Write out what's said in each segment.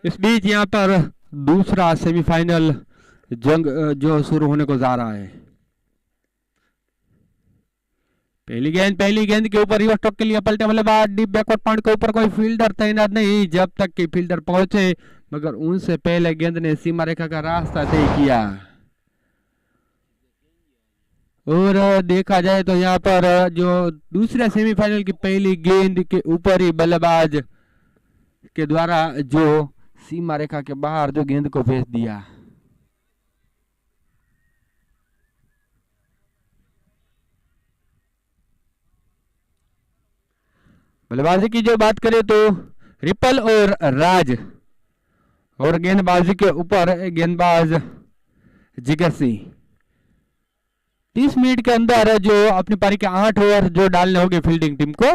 इस बीच यहाँ पर दूसरा सेमीफाइनल जंग जो शुरू होने को जा रहा है। पहली गेंद के ऊपर रिवर्स टॉक के लिए पलटे बल्लेबाज डीप बैकवर्ड पॉइंट के ऊपर कोई फील्डर तैनात नहीं जब तक कि फील्डर पहुंचे, मगर उनसे पहले गेंद ने सीमा रेखा का रास्ता तय किया। और देखा जाए तो यहाँ पर जो दूसरे सेमीफाइनल की पहली गेंद के ऊपर ही बल्लेबाज के द्वारा जो सीमा रेखा के बाहर जो गेंद को भेज दिया। बल्लेबाजी की जो बात करें तो रिपल और राज, और गेंदबाजी के ऊपर गेंदबाज जिगर सिंह। 30 मिनट के अंदर जो अपनी पारी के 8 ओवर जो डालने होंगे फील्डिंग टीम को।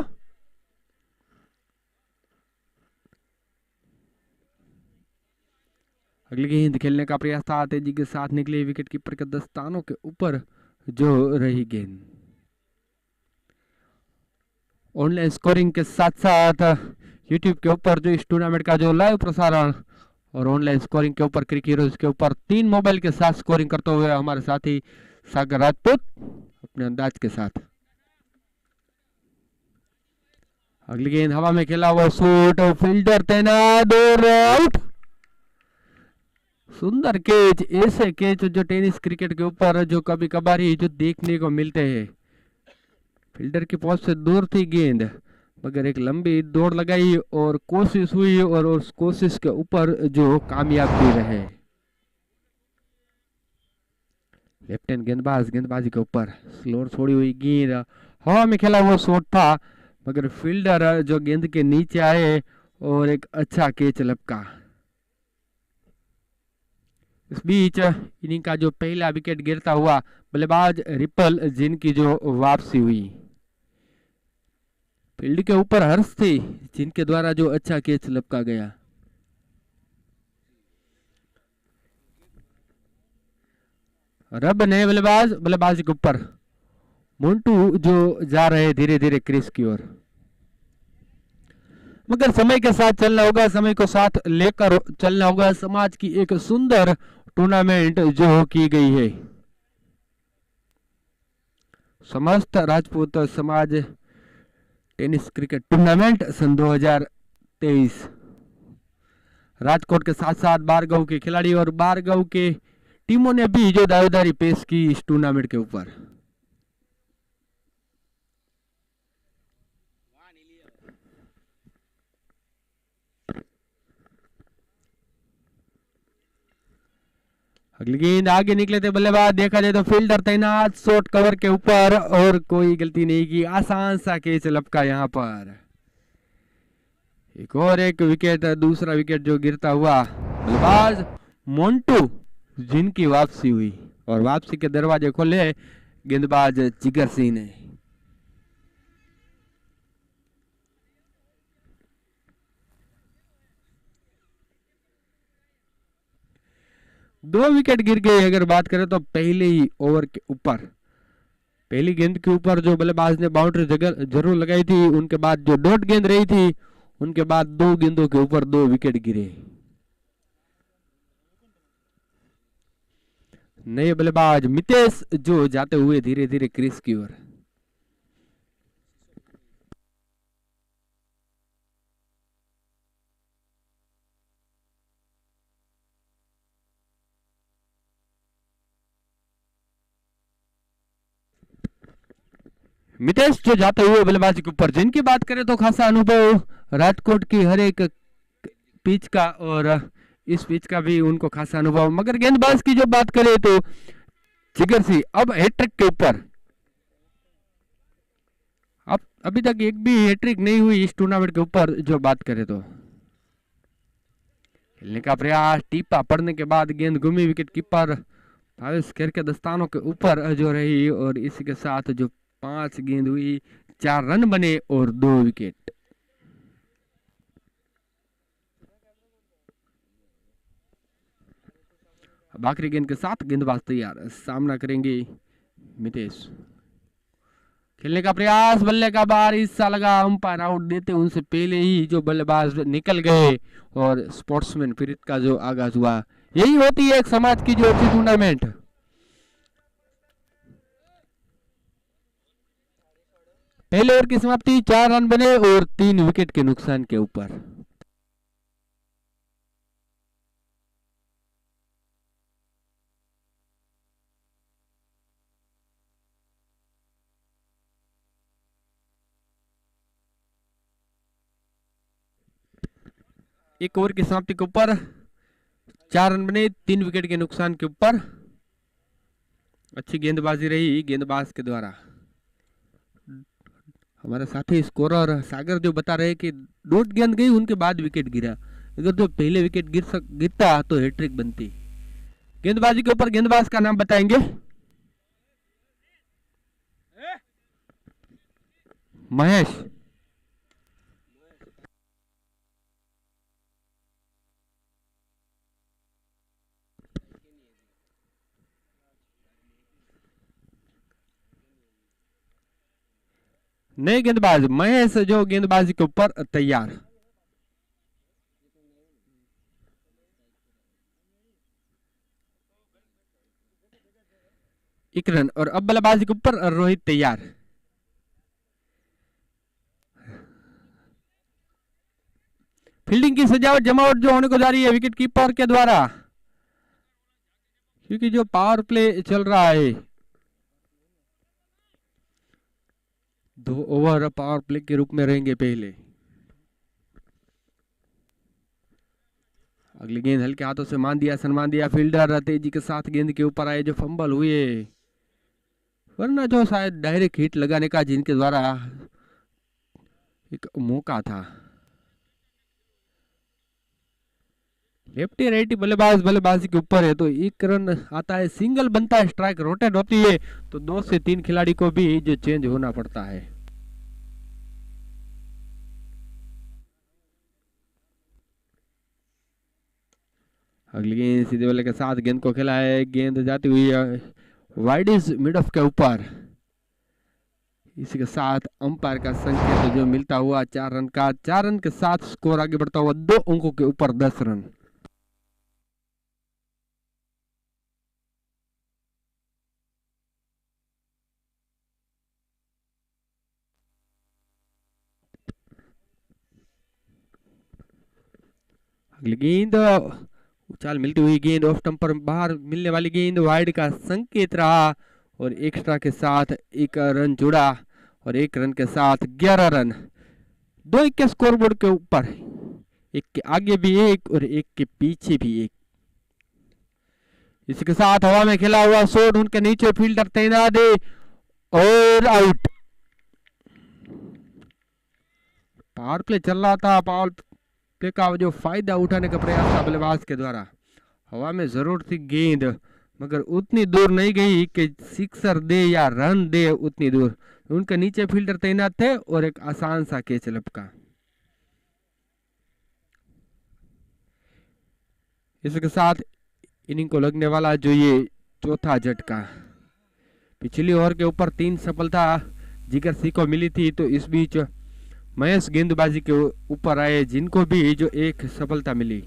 अगली गेंद खेलने का प्रयास था, तेजी के साथ निकले विकेट कीपर के दस्तानों के ऊपर जो रही गेंद। ऑनलाइन स्कोरिंग के साथ साथ यूट्यूब के ऊपर जो इस टूर्नामेंट का जो लाइव प्रसारण और ऑनलाइन स्कोरिंग के ऊपर क्रिक हीरोज के ऊपर 3 मोबाइल के साथ स्कोरिंग करते हुए हमारे साथी सागर राजपूत अपने अंदाज के साथ। अगली गेंद हवा में खेला हुआ शॉट, फील्डर तैनात और आउट। सुंदर कैच, ऐसे कैच जो टेनिस क्रिकेट के ऊपर जो कभी कभार ही जो देखने को मिलते हैं। फील्डर की पहुंच से दूर थी गेंद, मगर एक लंबी दौड़ लगाई और कोशिश हुई और उस कोशिश के ऊपर जो कामयाब भी रहे। लेफ्ट हैंड गेंदबाज गेंदबाजी के ऊपर स्लोर छोड़ी हुई गेंद, हवा में खेला हुआ शॉट था, मगर फील्डर जो गेंद के नीचे आए और एक अच्छा कैच लपका। इस बीच इनिंग का जो पहला विकेट गिरता हुआ बल्लेबाज रिपल जिनकी जो वापसी हुई। फील्ड के ऊपर हर्ष थी जिनके द्वारा जो अच्छा कैच लपका गया। रब नए बल्लेबाज बल्लेबाजी के ऊपर मोन्टू जो जा रहे धीरे धीरे क्रीज की ओर, मगर समय के साथ चलना होगा, समय को साथ लेकर चलना होगा। समाज की एक सुंदर टूर्नामेंट जो की गई है, समस्त राजपूत समाज टेनिस क्रिकेट टूर्नामेंट सन 2023। राजकोट के साथ साथ बारगांव के खिलाड़ी और बारगांव के टीमों ने भी जो दावेदारी पेश की इस टूर्नामेंट के ऊपर। अगली गेंद आगे निकले थे बल्लेबाज, देखा जाए तो फील्डर तैनात शॉर्ट कवर के ऊपर और कोई गलती नहीं की, आसान सा कैच लपका यहाँ पर। एक विकेट, दूसरा विकेट जो गिरता हुआ बल्लेबाज मोन्टू जिनकी वापसी हुई और वापसी के दरवाजे खोले गेंदबाज जिगर सिंह ने। दो विकेट गिर गए। अगर बात करें तो पहले ही ओवर के ऊपर पहली गेंद के ऊपर जो बल्लेबाज ने बाउंड्री जरूर लगाई थी, उनके बाद जो डॉट गेंद रही थी उनके बाद 2 गेंदों के ऊपर 2 विकेट गिरे। नए बल्लेबाज मितेश जो जाते हुए धीरे धीरे क्रीज की ओर। मितेश जो जाते हुए बल्लेबाजी के ऊपर, जिनकी बात करें तो खासा अनुभव राजकोट की हर एक पिच का और इस पिच का भी उनको खासा अनुभव। मगर गेंदबाज की जो बात करें तो जिगर सिंह अब हैट्रिक के ऊपर। अब अभी तक एक भी हैट्रिक नहीं हुई इस टूर्नामेंट के ऊपर जो बात करें तो। खेलने का प्रयास, टीपा पड़ने के बाद गेंद घूमी, विकेट कीपर भावेश खेर के दस्तानों के ऊपर जो रही और इसी के साथ जो 5 गेंद हुई, 4 रन बने और 2 विकेट। आखिरी गेंद के साथ गेंदबाज तैयार, सामना करेंगे मितेश। खेलने का प्रयास, बल्ले का बार हिस्सा लगा, अंपायर आउट देते उनसे पहले ही जो बल्लेबाज निकल गए और स्पोर्ट्समैन पीरियड का जो आगाज हुआ। यही होती है एक समाज की जो अच्छी टूर्नामेंट। पहले ओवर की समाप्ति, 4 रन बने और 3 विकेट के नुकसान के ऊपर। एक ओवर की समाप्ति के ऊपर 4 रन बने, 3 विकेट के नुकसान के ऊपर। अच्छी गेंदबाजी रही गेंदबाज के द्वारा। हमारे साथी स्कोरर सागर जो बता रहे कि डॉट गेंद गई उनके बाद विकेट गिरा, अगर जो पहले विकेट गिरता तो हैट्रिक बनती। गेंदबाजी के ऊपर गेंदबाज का नाम बताएंगे। महेश। नए गेंदबाज महेश जो गेंदबाजी के ऊपर तैयार। एक रन और अब बल्लेबाजी के ऊपर रोहित तैयार। फील्डिंग की सजावट जमावट जो होने को जा रही है विकेट कीपर के द्वारा, क्योंकि जो पावर प्ले चल रहा है, 2 ओवर पावर प्ले के रूप में रहेंगे पहले। अगली गेंद हल्के हाथों से मान दिया, सम्मान दिया, फील्डर तेजी के साथ गेंद के ऊपर आए, जो फंबल हुए, वरना जो शायद डायरेक्ट हिट लगाने का जिनके द्वारा एक मौका था। लेफ्टी राइटी बल्लेबाज बल्लेबाजी के ऊपर है तो 1 रन आता है, सिंगल बनता है, स्ट्राइक रोटेट होती है तो 2 से 3 खिलाड़ी को भी जो चेंज होना पड़ता है। अगली गेंद सीधे बल्ले के साथ गेंद को खेला है, गेंद जाती हुई वाइड मिड ऑफ के ऊपर। इसी के साथ अंपायर का संकेत जो मिलता हुआ 4 रन का, 4 रन के साथ स्कोर आगे बढ़ता हुआ 2 अंकों के ऊपर 10 रन। अगली गेंद उछाल मिलती हुई गेंद ऑफ स्टंप पर बाहर मिलने वाली गेंद, वाइड का संकेत रहा और एक्स्ट्रा के साथ 1 रन जुड़ा और 1 रन के साथ 11 रन। 2 1 के स्कोरबोर्ड के ऊपर, 1 के आगे भी 1 और 1 के पीछे भी 1। इसके साथ हवा में खेला हुआ शॉट, उनके नीचे फील्डर तैनात है और आउट। पावर प्ले चल रहा था, पावर प्ले का जो फायदा उठाने का प्रयास था बल्लेबाज के द्वारा। हवा में जरूर थी गेंद मगर उतनी दूर नहीं गई कि सिक्सर दे या रन दे, उतनी दूर। उनके नीचे फील्डर तैनात थे और एक आसान सा कैच लपका। इसके साथ इनिंग को लगने वाला जो ये चौथा झटका, पिछली ओवर के ऊपर 3 सफलता जिगर सिंह को मिली थी तो इस बीच महेश गेंदबाजी के ऊपर आए जिनको भी जो 1 सफलता मिली।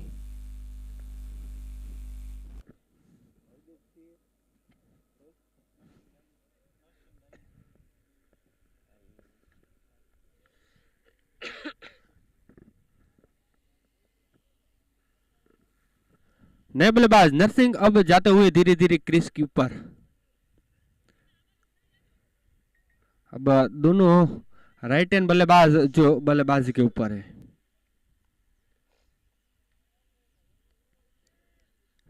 नए बल्लेबाज नरसिंह अब जाते हुए धीरे धीरे क्रीज के ऊपर। अब दोनों राइट हैंड बल्लेबाज जो बल्लेबाजी के ऊपर है।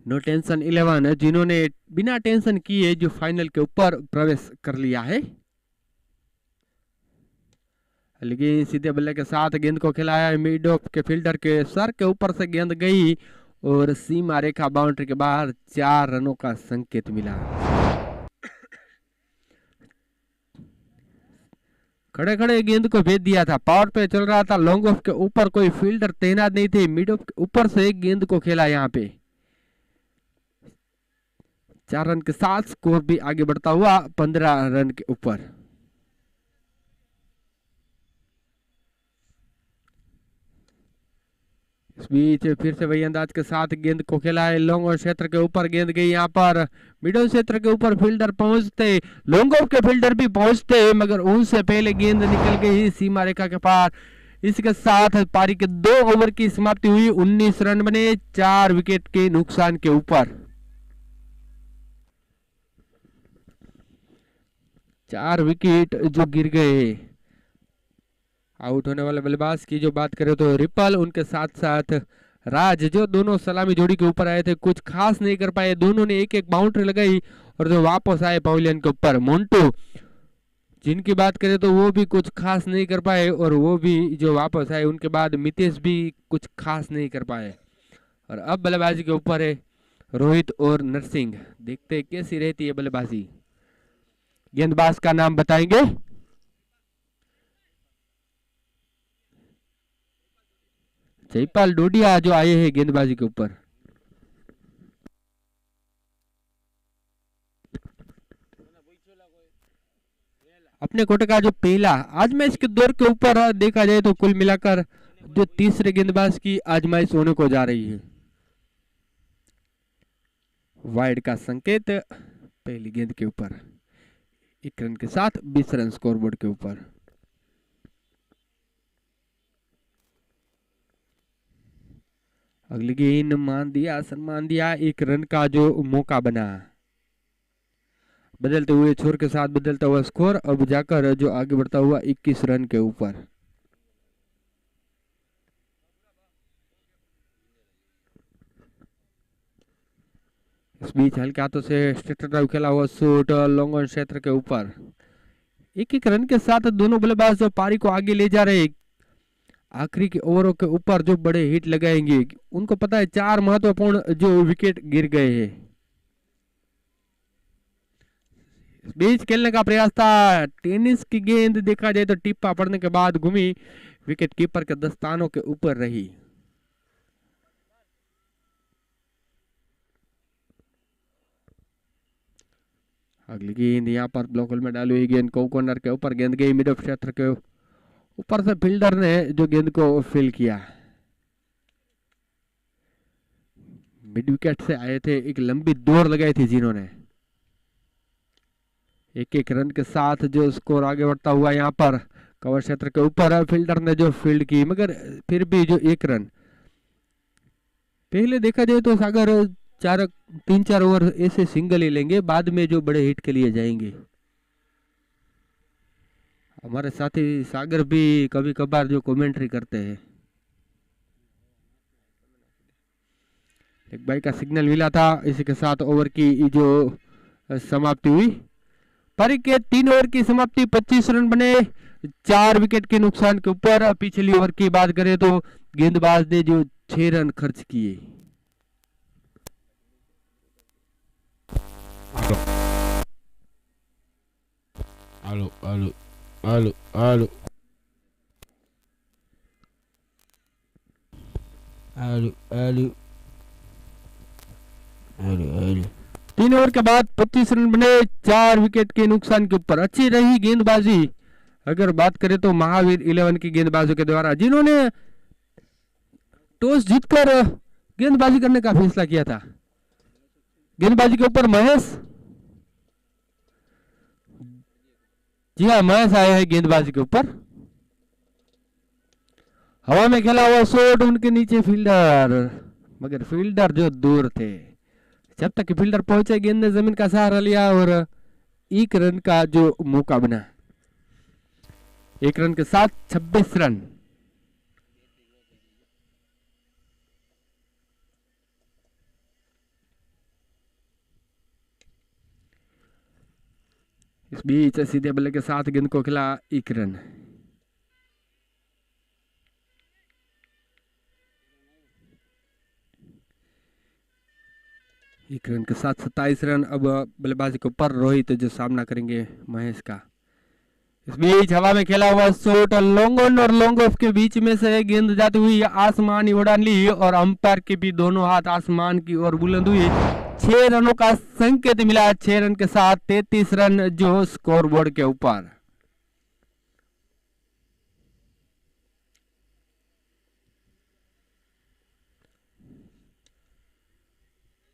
नो टेंशन 11 जिन्होंने बिना टेंशन किए जो फाइनल के ऊपर प्रवेश कर लिया है। लेकिन सीधे बल्ले के साथ गेंद को खिलाया, मिड ऑफ के फील्डर के सर के ऊपर से गेंद गई और सीमा रेखा बाउंड्री के बाहर 4 रनों का संकेत मिला। खड़े खड़े गेंद को भेज दिया था, पावर पे चल रहा था, लॉन्ग ऑफ के ऊपर कोई फील्डर तैनात नहीं थे, मिड ऑफ के ऊपर से एक गेंद को खेला यहाँ पे। 4 रन के साथ स्कोर भी आगे बढ़ता हुआ 15 रन के ऊपर। इस बीच फिर से वही अंदाज के साथ गेंद को खेला है लॉन्ग ऑन क्षेत्र के ऊपर, गेंद गई यहाँ पर मिडल क्षेत्र के ऊपर, फील्डर पहुंचते, लॉन्ग ऑफ के फील्डर भी पहुंचते मगर उनसे पहले गेंद निकल गई सीमा रेखा के पार। इसके साथ पारी के 2 ओवर की समाप्ति हुई। 19 रन बने 4 विकेट के नुकसान के ऊपर। 4 विकेट जो गिर गए। आउट होने वाले बल्लेबाज की जो बात करें तो रिपल, उनके साथ साथ राज, जो दोनों सलामी जोड़ी के ऊपर आए थे, कुछ खास नहीं कर पाए। दोनों ने एक एक बाउंड्री लगाई और जो वापस आए पवेलियन के ऊपर। मोन्टू, जिनकी बात करें तो वो भी कुछ खास नहीं कर पाए और वो भी जो वापस आए। उनके बाद मितेश भी कुछ खास नहीं कर पाए। और अब बल्लेबाजी के ऊपर है रोहित और नरसिंह। देखते कैसी रहती है बल्लेबाजी। गेंदबाज का नाम बताएंगे? जयपाल डोडिया जो आए हैं गेंदबाजी के ऊपर। अपने कोटे का जो पहला आजमाइश के दौर के ऊपर देखा जाए तो कुल मिलाकर जो तीसरे गेंदबाज की आजमाइश होने को जा रही है। वाइड का संकेत पहली गेंद के ऊपर, 1 रन के साथ 20 रन स्कोरबोर्ड के ऊपर। अगली गेंद मान दिया, सम्मान दिया, 1 रन का जो मौका बना। बदलते हुए छोर के साथ बदलता हुआ स्कोर, अब जाकर जो आगे बढ़ता हुआ 21 रन के ऊपर। इस बीच हल्के हाथों से स्ट्रेट ड्राइव खेला हुआ शॉट लॉन्ग ऑन क्षेत्र के ऊपर। 1-1 रन के साथ दोनों बल्लेबाज जो पारी को आगे ले जा रहे। आखिरी के ओवरों के ऊपर जो बड़े हिट लगाएंगे, उनको पता है 4 महत्वपूर्ण जो विकेट गिर गए हैं। बीच खेलने का प्रयास था, टेनिस की गेंद देखा जाए तो टिप्पा पड़ने के बाद घूमी, विकेट कीपर के दस्तानों के ऊपर रही। अगली गेंद यहाँ पर ब्लॉक होल में डाली हुई गेंद को कॉर्नर के ऊपर, गेंद गई मिड क्षेत्र के ऊपर से फील्डर ने जो गेंद को फील किया। मिड विकेट से आए थे, एक लंबी दौड़ लगाई थी जिन्होंने। 1-1 रन के साथ जो स्कोर आगे बढ़ता हुआ यहाँ पर कवर क्षेत्र के ऊपर फील्डर ने जो फील्ड की, मगर फिर भी जो 1 रन। पहले देखा जाए तो सागर 3-4 ओवर ऐसे सिंगल ही लेंगे, बाद में जो बड़े हिट के लिए जाएंगे। हमारे साथी सागर भी कभी कभार जो कमेंट्री करते हैं। एक भाई का सिग्नल मिला था, इसी के साथ ओवर की जो समाप्ति हुई। पारी के 3 ओवर की समाप्ति, 25 रन बने 4 विकेट के नुकसान के ऊपर। पिछली ओवर की बात करें तो गेंदबाज ने जो 6 रन खर्च किए। आलो आलो आलो आलो आलो आलो आलो आलो 3 ओवर के बाद 25 रन बने 4 विकेट के नुकसान के ऊपर। अच्छी रही गेंदबाजी। अगर बात करें तो महावीर 11 की गेंदबाजों के द्वारा, जिन्होंने टॉस जीतकर गेंदबाजी करने का फैसला किया था। गेंदबाजी के ऊपर महेश, जी हाँ महेश आया है गेंदबाजी के ऊपर। हवा में खेला हुआ शॉट, उनके नीचे फील्डर, मगर फील्डर जो दूर थे। जब तक फील्डर पहुंचे, गेंद ने जमीन का सहारा लिया और 1 रन का जो मौका बना। 1 रन के साथ 26 रन। इस बीच सीधे बल्ले के साथ गेंद को खिला 1 रन। एक रन के साथ 27 रन। अब बल्लेबाजी के ऊपर रोहित जो सामना करेंगे महेश का। इस बीच हवा में खेला हुआ शॉट लॉन्ग ऑन और लॉन्ग ऑफ के बीच में से गेंद जाती हुई आसमानी उड़ान ली और अंपायर के भी दोनों हाथ आसमान की ओर बुलंद हुई। 6 रनों का संकेत मिला। 6 रन के साथ 33 रन जो स्कोर बोर्ड के ऊपर।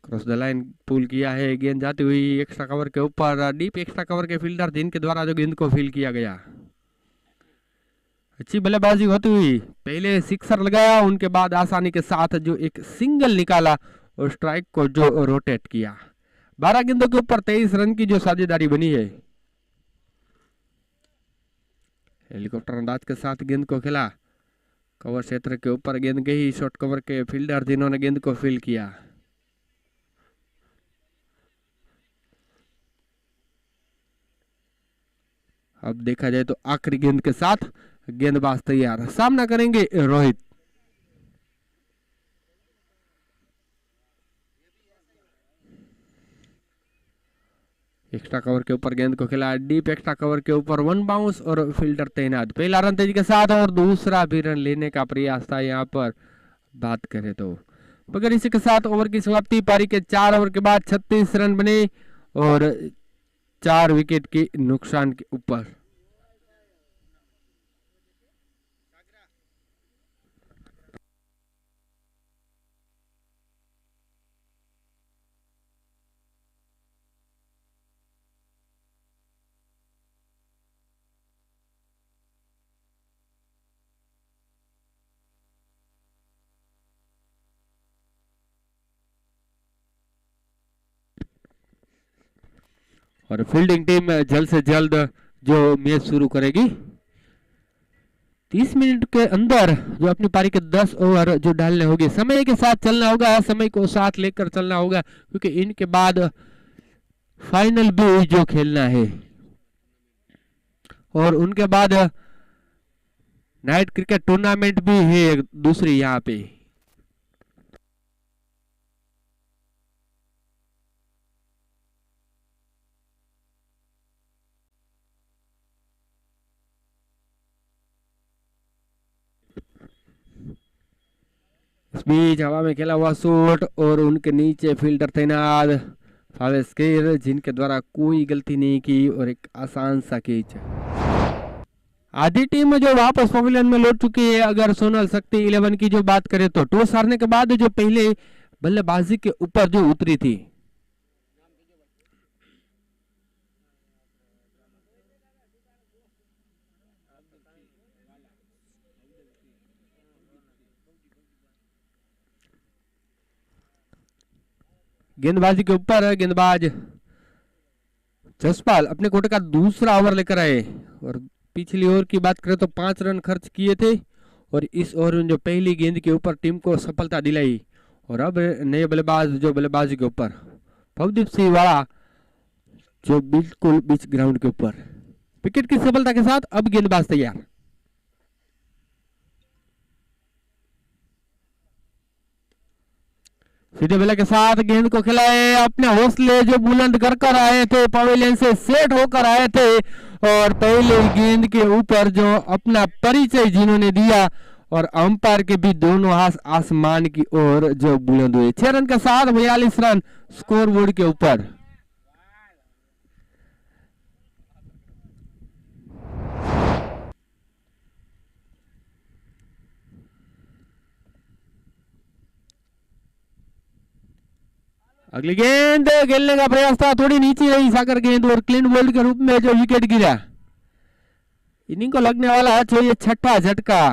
क्रॉस द लाइन पुल किया है, गेंद जाती हुई एक्स्ट्रा कवर के ऊपर, डीप एक्स्ट्रा कवर के फील्डर जिनके द्वारा जो गेंद को फील किया गया। अच्छी बल्लेबाजी होती हुई, पहले सिक्सर लगाया, उनके बाद आसानी के साथ जो एक सिंगल निकाला और स्ट्राइक को जो रोटेट किया। 12 गेंदों के ऊपर 23 रन की जो साझेदारी बनी है। हेलीकॉप्टर अंदाज के साथ गेंद को खेला, कवर क्षेत्र के ऊपर गेंद गई, शॉर्ट कवर के फील्डर जिन्होंने गेंद को फील किया। अब देखा जाए तो आखिरी गेंद के साथ गेंदबाज तैयार, सामना करेंगे रोहित। एक्स्ट्रा कवर के ऊपर गेंद को खेला, डीप एक्स्ट्रा कवर के ऊपर 1 बाउंस और फील्डर तैनात। पहला रन तेजी के साथ और दूसरा भी रन लेने का प्रयास था यहाँ पर बात करें तो, मगर इसी के साथ ओवर की समाप्ति। पारी के 4 ओवर के बाद 36 रन बने और 4 विकेट के नुकसान के ऊपर। और फील्डिंग टीम जल्द से जल्द जो मैच शुरू करेगी। 30 मिनट के अंदर जो अपनी पारी के 10 ओवर जो डालने होंगे, समय के साथ चलना होगा, समय को साथ लेकर चलना होगा, क्योंकि इनके बाद फाइनल भी जो खेलना है और उनके बाद नाइट क्रिकेट टूर्नामेंट भी है दूसरी यहाँ पे। इस बीच हवा में खेला हुआ शॉट और उनके नीचे फील्डर तैनात फावेस केर, जिनके द्वारा कोई गलती नहीं की और एक आसान सा कैच। आधी टीम जो वापस पवेलियन में लौट चुकी है। अगर सोनल शक्ति 11 की जो बात करें तो टॉस हारने के बाद जो पहले बल्लेबाजी के ऊपर जो उतरी थी, गेंदबाजी के ऊपर गेंदबाज जसपाल अपने कोटे का दूसरा ओवर लेकर आए और पिछली ओवर की बात करें तो 5 रन खर्च किए थे और इस ओवर में जो पहली गेंद के ऊपर टीम को सफलता दिलाई। और अब नए बल्लेबाज जो बल्लेबाजी के ऊपर भवदीप सिंह वाला जो बिल्कुल बीच ग्राउंड के ऊपर, विकेट की सफलता के साथ अब गेंदबाज तैयार। सीधे बल्ले के साथ गेंद को खिलाए, अपने हौसले जो बुलंद कर आए थे, पवेलियन से सेट होकर आए थे और पहले गेंद के ऊपर जो अपना परिचय जिन्होंने दिया और अंपायर के भी दोनों हाथ आसमान की ओर जो बुलंद हुए। 6 रन के साथ 42 रन स्कोर बोर्ड के ऊपर। अगली गेंद खेलने का प्रयास था, थोड़ी नीचे रही सागर गेंद और क्लीन बोल्ड के रूप में जो विकेट गिरा। इनिंग को लगने वाला ये 6ठा झटका।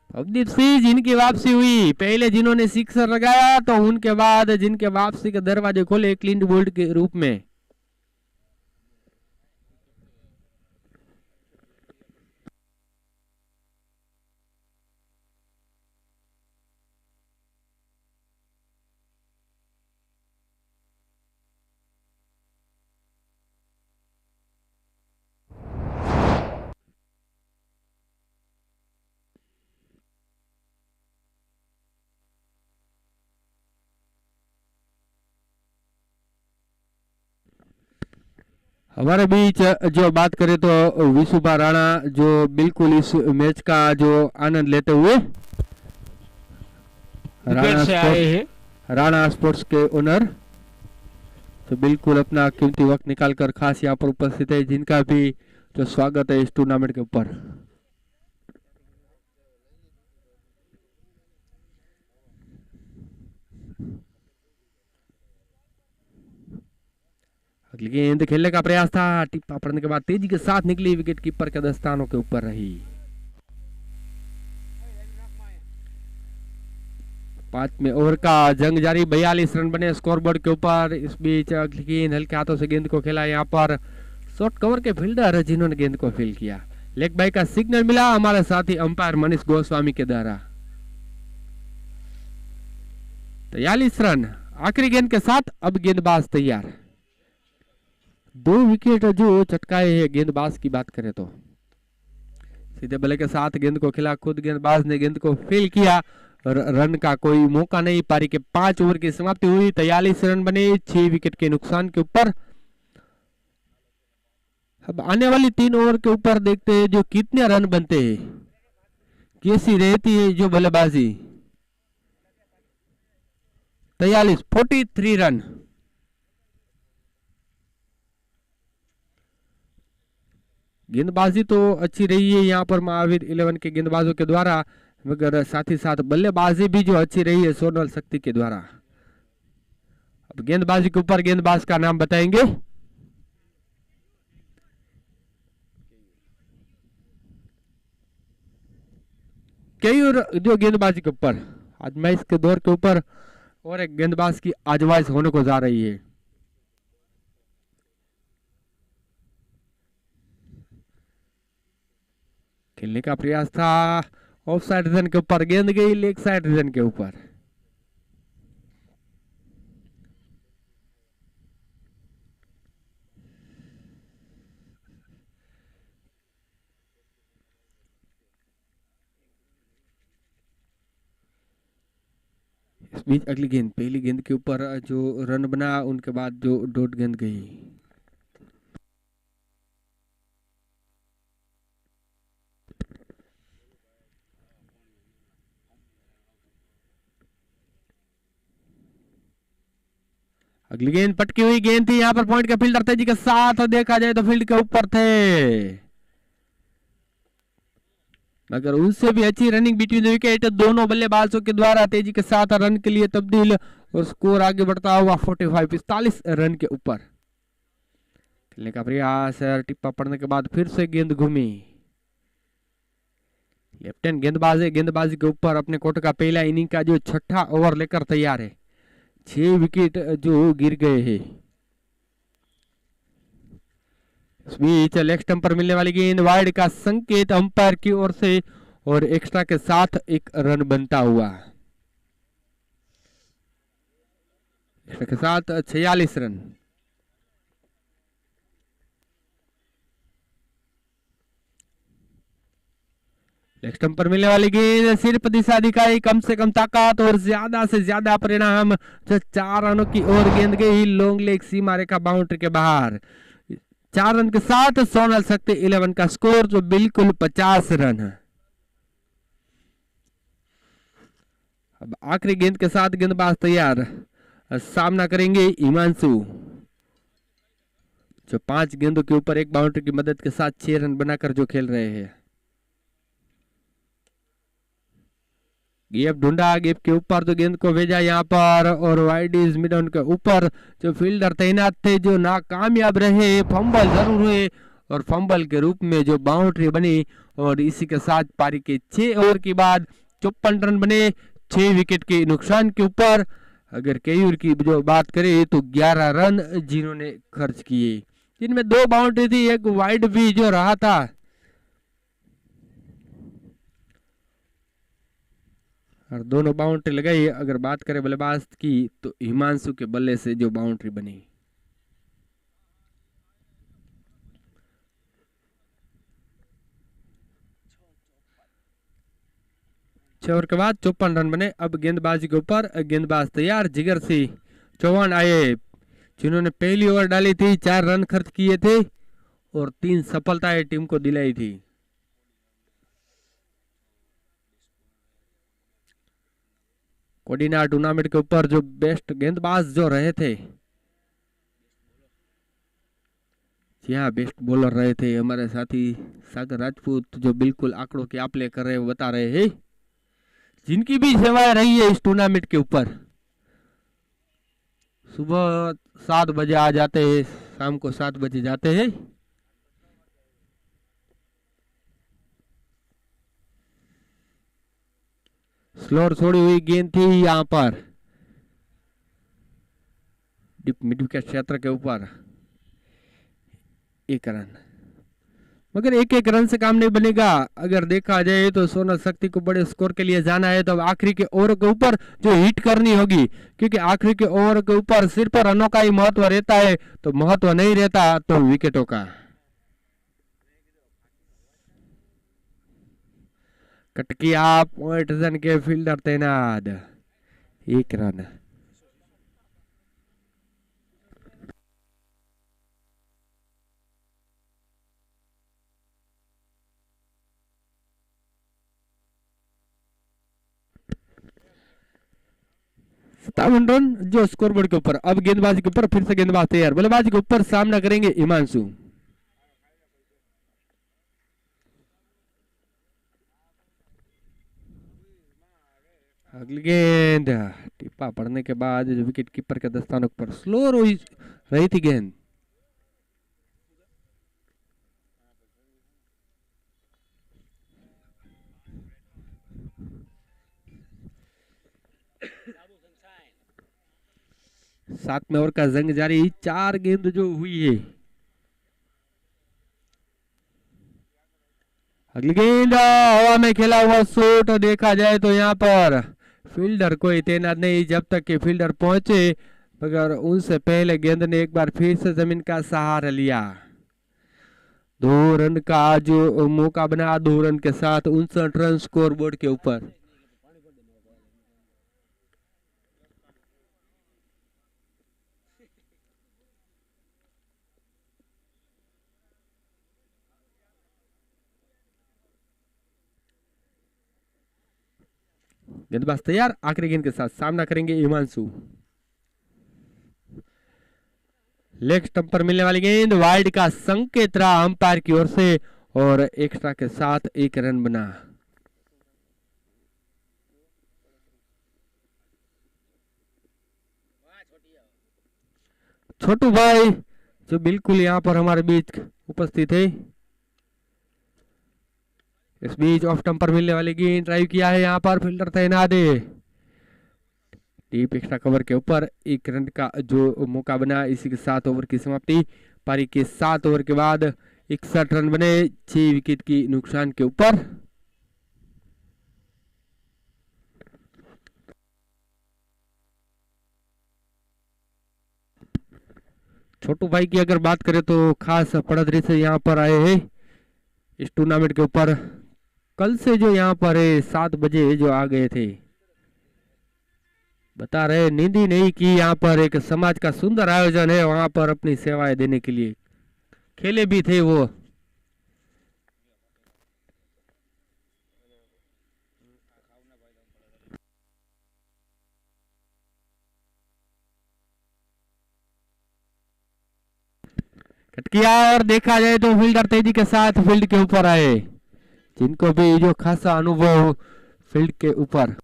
भवदीप सिंह जिनकी वापसी हुई, पहले जिन्होंने सिक्सर लगाया तो उनके बाद जिनके वापसी के दरवाजे खोले क्लीन बोल्ड के रूप में। हमारे बीच जो बात करें तो विशुभा राणा जो बिल्कुल इस मैच का जो आनंद लेते हुए राणा स्पोर्ट्स के ओनर तो बिल्कुल अपना कीमती वक्त निकालकर खास यहाँ पर उपस्थित है, जिनका भी जो स्वागत है इस टूर्नामेंट के ऊपर। अगली गेंद खेलने का प्रयास था, टिप्पा पड़ने के बाद तेजी के साथ निकली, विकेट कीपर के दस्तानों के ऊपर रही। 5वें ओवर का जंग जारी, 42 रन बने स्कोरबोर्ड के ऊपर। इस बीच अगली गेंद हल्के हाथों से गेंद को खेला, यहाँ पर शॉर्ट कवर के फील्डर जिन्होंने गेंद को फील किया। लेग बाई का सिग्नल मिला हमारे साथी अंपायर मनीष गोस्वामी के द्वारा। 43 रन आखिरी गेंद के साथ अब गेंदबाज तैयार। 2 विकेट जो चटकाए हैं गेंदबाज की बात करें तो। सीधे बल्ले के साथ गेंद को खेला, खुद गेंदबाज ने गेंद को फील किया और रन का कोई मौका नहीं। पारी के 5 ओवर की समाप्ति हुई, 43 रन बने 6 विकेट के नुकसान के ऊपर। अब आने वाली 3 ओवर के ऊपर देखते हैं जो कितने रन बनते हैं, कैसी रहती है जो बल्लेबाजी। 43 रन। गेंदबाजी तो अच्छी रही है यहाँ पर महावीर 11 के गेंदबाजों के द्वारा, मगर साथ ही साथ बल्लेबाजी भी जो अच्छी रही है सोनल शक्ति के द्वारा। अब गेंदबाजी के ऊपर गेंदबाज का नाम बताएंगे। कई और जो गेंदबाजी के ऊपर आजमाइश के दौर के ऊपर और एक गेंदबाज की आजमाइश होने को जा रही है। खेलने का प्रयास था, ऑफ साइड रीजन के ऊपर गेंद गई, लेग साइड रीजन के ऊपर। इस बीच अगली गेंद, पहली गेंद के ऊपर जो रन बना उनके बाद जो डॉट गेंद गई। अगली गेंद पटकी हुई गेंद थी, यहाँ पर पॉइंट के फील्डर तेजी के साथ देखा जाए तो फील्ड के ऊपर थे, मगर उनसे भी अच्छी रनिंग बिटवीन द विकेट दोनों बल्लेबाजों के द्वारा तेजी के साथ रन के लिए तब्दील और स्कोर आगे बढ़ता हुआ 45 रन के ऊपर। खेलने का प्रयास, टिप्पा पड़ने के बाद फिर से गेंद घूमी। लेफ्टिनेंट गेंदबाज है, गेंदबाजी के ऊपर अपने कोर्ट का पहला इनिंग का जो 6ठा ओवर लेकर तैयार है। 6 विकेट जो गिर गए हैं। इस बीच लेग स्टंप पर मिलने वाली गेंद, वाइड का संकेत अंपायर की ओर से और एक्स्ट्रा के साथ एक रन बनता हुआ। एक्स्ट्रा के साथ 46 रन। लेग स्टंप पर मिलने वाली गेंद, सिर्फ दिशा दिखाई, कम से कम ताकत और ज्यादा से ज्यादा परिणाम, 4 रनों की ओर गेंद गई लॉन्ग लेग सीमा रेखा बाउंड्री के बाहर। 4 रन के साथ सोनल शक्ति 11 का स्कोर जो बिल्कुल 50 रन है। अब आखिरी गेंद के साथ गेंदबाज तैयार, सामना करेंगे हिमांशु, जो 5 गेंदों के ऊपर एक बाउंड्री की मदद के साथ 6 रन बनाकर जो खेल रहे हैं। गैप ढूंढा, गैप के ऊपर तो गेंद को भेजा यहाँ पर और वाइड इज मिड ऑन के ऊपर जो फील्डर तैनात थे जो नाकामयाब रहे, फंबल जरूर हुए और फंबल के रूप में जो बाउंड्री बनी और इसी के साथ पारी के 6 ओवर के बाद 54 रन बने 6 विकेट के नुकसान के ऊपर। अगर केयूर की जो बात करें तो 11 रन जिन्होंने खर्च किए, जिनमें 2 बाउंड्री थी, एक वाइड भी जो रहा था। और दोनों बाउंड्री लगाई। अगर बात करें बल्लेबाज की तो हिमांशु के बल्ले से जो बाउंड्री बनी। 6 ओवर के बाद 54 रन बने। अब गेंदबाजी के ऊपर गेंदबाज तैयार, जिगर सिंह चौहान आए, जिन्होंने पहली ओवर डाली थी, 4 रन खर्च किए थे और 3 सफलताएं टीम को दिलाई थी। कोडिना टूर्नामेंट के ऊपर जो बेस्ट गेंदबाज जो रहे थे, यहाँ बेस्ट बॉलर रहे थे हमारे साथी सागर राजपूत, जो बिल्कुल आंकड़ों के आप ले कर रहे बता रहे हैं, जिनकी भी सेवाएं रही है इस टूर्नामेंट के ऊपर। सुबह 7 बजे आ जाते हैं, शाम को 7 बजे जाते हैं। स्लोर छोड़ी हुई गेंद थी यहाँ पर डीप मिड विकेट क्षेत्र के ऊपर, 1 रन। मगर 1-1 रन से काम नहीं बनेगा। अगर देखा जाए तो सोना शक्ति को बड़े स्कोर के लिए जाना है तो अब आखिरी के ओवर के ऊपर जो हिट करनी होगी, क्योंकि आखिरी के ओवर के ऊपर सिर्फ रनों का ही महत्व रहता है, तो महत्व नहीं रहता तो विकेटों का। कटकिया पॉइंट जन के फील्डर तैनात, 1 रन। रन जो स्कोरबोर्ड के ऊपर। अब गेंदबाजी के ऊपर फिर से गेंदबाज तैयार, बल्लेबाजी के ऊपर सामना करेंगे हिमांशु। अगली गेंद टिप्पा पड़ने के बाद जो विकेट कीपर के दस्तानों पर स्लो रही थी गेंद। सातवें ओवर का जंग जारी, 4 गेंद जो हुई है। अगली गेंद हवा में खेला हुआ शॉट, देखा जाए तो यहाँ पर फील्डर कोई तैनात नहीं जब तक कि फील्डर पहुंचे, मगर उनसे पहले गेंद ने एक बार फिर से जमीन का सहारा लिया। 2 रन का जो मौका बना, 2 रन के साथ 59 रन स्कोर बोर्ड के ऊपर। गेंदबाज तैयार, आखिरी गेंद के साथ सामना करेंगे हिमांशु। लेग स्टंप पर मिलने वाली गेंद, वाइड का संकेत रहा अंपायर की ओर से और एक्स्ट्रा के साथ 1 रन बना। छोटू भाई जो बिल्कुल यहाँ पर हमारे बीच उपस्थित है। इस बीच ऑफ स्टंप पर मिलने वाली गेंद ड्राइव किया है, यहाँ पर फील्डर तैनात है। डीप एक्स्ट्रा कवर के ऊपर 1 रन का जो मौका बना, इसी के साथ ओवर की समाप्ति। पारी के 7 ओवर के बाद 61 रन बने, 6 विकेट की नुकसान के ऊपर। छोटू भाई की अगर बात करें तो खास पड़ोसी से यहाँ पर आए हैं इस टूर्नामेंट के ऊपर। कल से जो यहाँ पर 7 बजे जो आ गए थे, बता रहे नींद ही नहीं कि यहाँ पर एक समाज का सुंदर आयोजन है, वहां पर अपनी सेवाएं देने के लिए खेले भी थे वो। कटकिया और देखा जाए तो फील्डर तेजी के साथ फील्ड के ऊपर आए, जिनको भी जो खासा अनुभव फील्ड के ऊपर।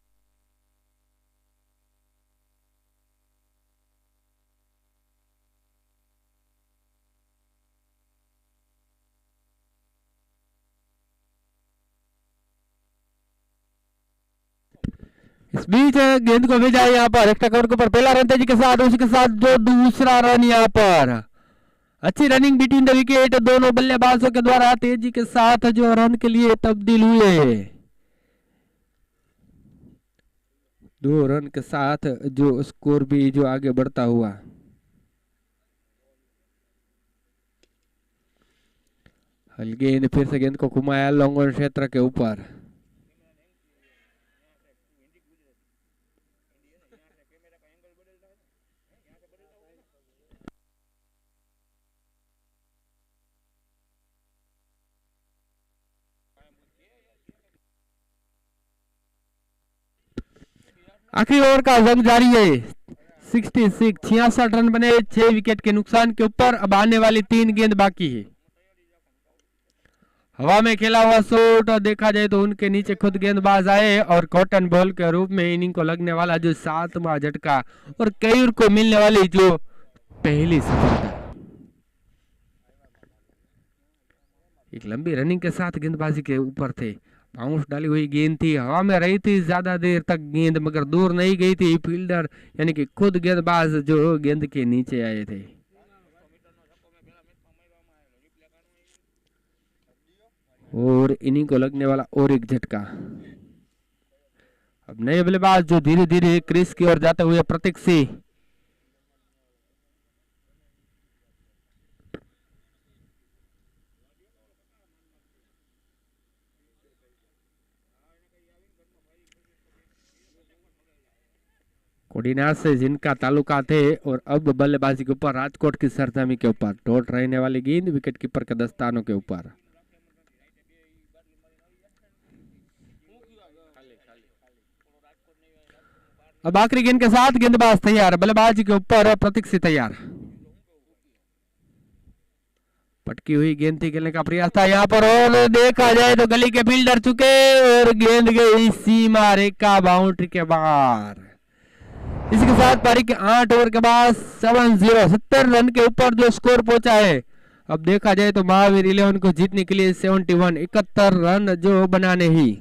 इस बीच गेंद को भेजा यहाँ पर एक्स्ट्रा कवर के ऊपर, पहला रन तेजी के साथ, उसी के साथ जो दूसरा रन यहाँ पर। अच्छी रनिंग बिटवीन द विकेट, दोनों बल्लेबाजों के द्वारा तेजी के साथ जो रन के लिए तब्दील हुए। 2 रन के साथ जो स्कोर भी जो आगे बढ़ता हुआ। हल्की गेंद, फिर से गेंद को घुमाया लॉन्ग ऑन क्षेत्र के ऊपर। आखिरी ओवर का जंग जारी है, 66 रन बने, 6 विकेट के नुकसान के ऊपर। अब आने वाली 3 गेंद बाकी है। हवा में खेला हुआ शॉट, देखा जाए तो उनके नीचे खुद गेंदबाज आए और कॉटन बॉल के रूप में इनिंग को लगने वाला जो 7वां झटका और कैयूर को मिलने वाली जो पहली सफलता। एक लंबी रनिंग के साथ गेंदबाजी के ऊपर थे। बाउंस डाली हुई गेंद थी, हवा में रही थी ज्यादा देर तक गेंद, मगर दूर नहीं गई थी। फील्डर यानी कि खुद गेंदबाज जो गेंद के नीचे आए थे। और इन्हीं को लगने वाला और एक झटका। अब नए बल्लेबाज जो धीरे धीरे क्रीज की ओर जाते हुए प्रतीक सिंह। कोडिनार से जिनका ताल्लुका थे और अब बल्लेबाजी के ऊपर राजकोट की सरजमी के ऊपर डॉट रहने वाली गेंद विकेट कीपर के दस्तानों के ऊपर। अब आखिरी गेंद के साथ गेंदबाज तैयार, बल्लेबाजी के ऊपर प्रतीक सिंह तैयार। पटकी हुई गेंद थी, खेलने का प्रयास था यहाँ पर, और देखा जाए तो गली के फील्डर चुके और गेंद गई सीमा रेखा बाउंड्री के बाहर। इसी के साथ पारी के 8 ओवर के बाद 7-0 70 रन के ऊपर जो स्कोर पहुंचा है। अब देखा जाए तो महावीर 11 को जीतने के लिए 71 रन जो बनाने ही।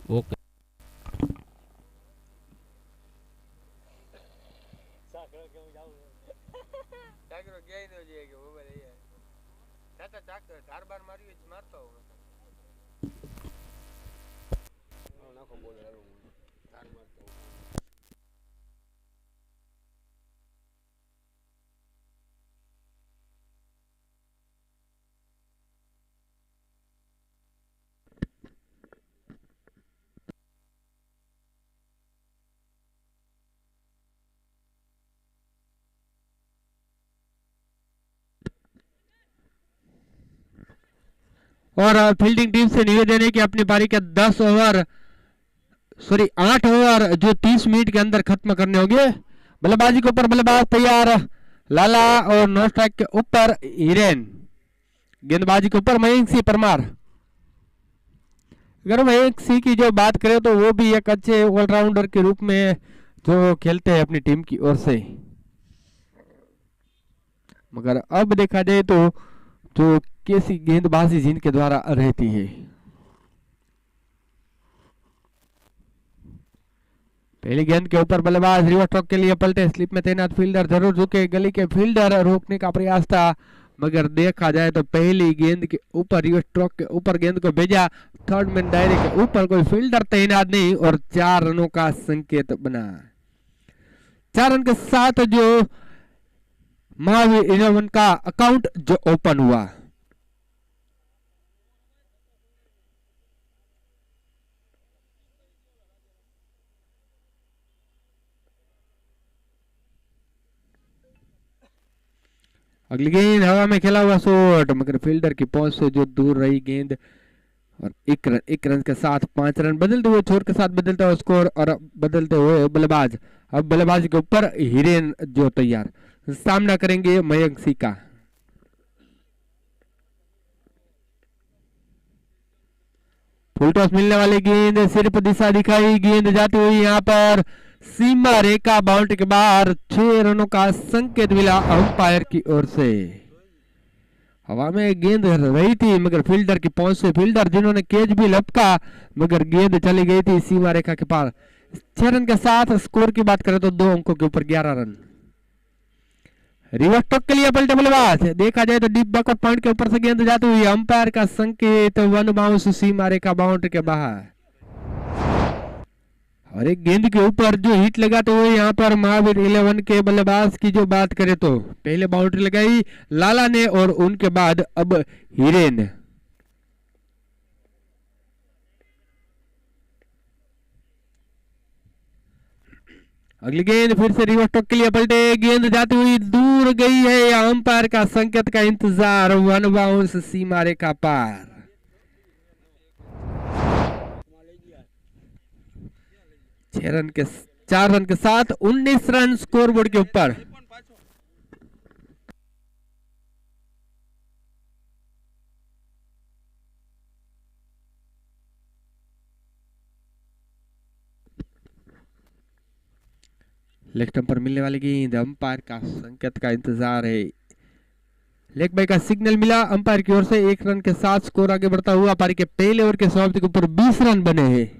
ओके। और फील्डिंग टीम से निवेदन है कि अपनी पारी के 10 ओवर सॉरी 8 ओवर जो 30 मिनट के अंदर खत्म करने होंगे। बल्लेबाजी के ऊपर बल्लेबाज तैयार लाला और नो स्ट्राइक के ऊपर हिरेन। गेंदबाजी के ऊपर मयंक सिंह परमार। अगर मयंक सिंह की जो बात करें तो वो भी एक अच्छे ऑलराउंडर के रूप में जो खेलते हैं अपनी टीम की ओर से, मगर अब देखा जाए तो जो कैसी गेंदबाजी जिनके द्वारा रहती है। पहली गेंद के ऊपर बल्लेबाज रिवर्स स्ट्रोक के लिए पलटे, स्लिप में तैनात फील्डर जरूर झुके, गली के फील्डर रोकने का प्रयास था, मगर देखा जाए तो पहली गेंद के ऊपर रिवर्स स्ट्रोक के ऊपर गेंद को भेजा, थर्ड मैन दायरे के ऊपर कोई फील्डर तैनात नहीं और 4 रनों का संकेत बना। 4 रन के साथ जो महावीर 11 का अकाउंट जो ओपन हुआ। अगली गेंद हवा में खेला हुआ शॉट, मगर फील्डर की पहुंच से जो दूर रही गेंद और एक रन के साथ 5 रन। बदलते हुए छोर के साथ बदलता हुआ स्कोर और बदलते हुए बल्लेबाज। अब बल्लेबाज के ऊपर हिरेन जो तैयार सामना करेंगे मयंक सिंह का। फुल टॉस मिलने वाली गेंद सिर्फ दिशा दिखाई, गेंद जाती हुई यहाँ पर सीमा रेखा बाउंड्री के बाहर, 6 रनों का संकेत मिला अंपायर की ओर से। हवा में गेंद रही थी मगर फील्डर की पहुंच से फील्डर जिन्होंने कैच भी लपका मगर गेंद चली गई थी सीमा रेखा के पार। 6 रन के साथ स्कोर की बात करें तो 2 अंकों के ऊपर 11 रन। रिवर्स स्ट्रोक के लिए पलटे बल्लेबाज, देखा जाए तो डीप बैकवर्ड पॉइंट के ऊपर से गेंद जाती हुई, अंपायर का संकेत 1 बाउंस सीमा रेखा बाउंड्री के बाहर। और एक गेंद के ऊपर जो हिट लगाते हुए यहाँ पर महावीर 11 के बल्लेबाज की जो बात करें तो पहले बाउंड्री लगाई लाला ने और उनके बाद अब हिरेन। अगली गेंद फिर से रिवर्स स्ट्रोक के लिए पलटे, गेंद जाती हुई दूर गई है, अंपायर का संकेत का इंतजार, 1 बाउंस सीमा रेखा पार। 4 रन के साथ 19 रन स्कोरबोर्ड के ऊपर। लेग स्टंप पर मिलने वाली गेंद, अंपायर का संकेत का इंतजार है। लेग बाई का सिग्नल मिला अंपायर की ओर से, 1 रन के साथ स्कोर आगे बढ़ता हुआ। पारी के पहले ओवर के समाप्ति के ऊपर 20 रन बने हैं।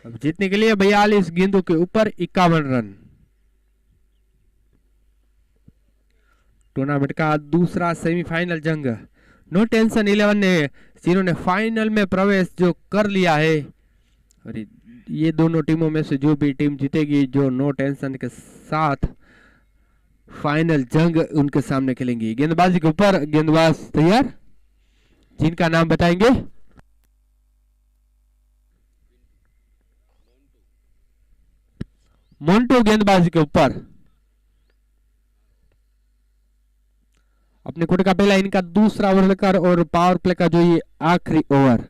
अब जीतने के लिए 42 गेंदों के ऊपर 51 रन। टूर्नामेंट का दूसरा सेमीफाइनल जंग, नो टेंशन 11 ने जिन्होंने फाइनल में प्रवेश जो कर लिया है, और ये दोनों टीमों में से जो भी टीम जीतेगी जो नो टेंशन के साथ फाइनल जंग उनके सामने खेलेंगी। गेंदबाजी के ऊपर गेंदबाज तैयार, जिनका नाम बताएंगे। मोन्टो गेंदबाजी के ऊपर, अपने खुद का पहला इनका दूसरा ओवर लेकर और पावर प्ले का जो ये आखिरी ओवर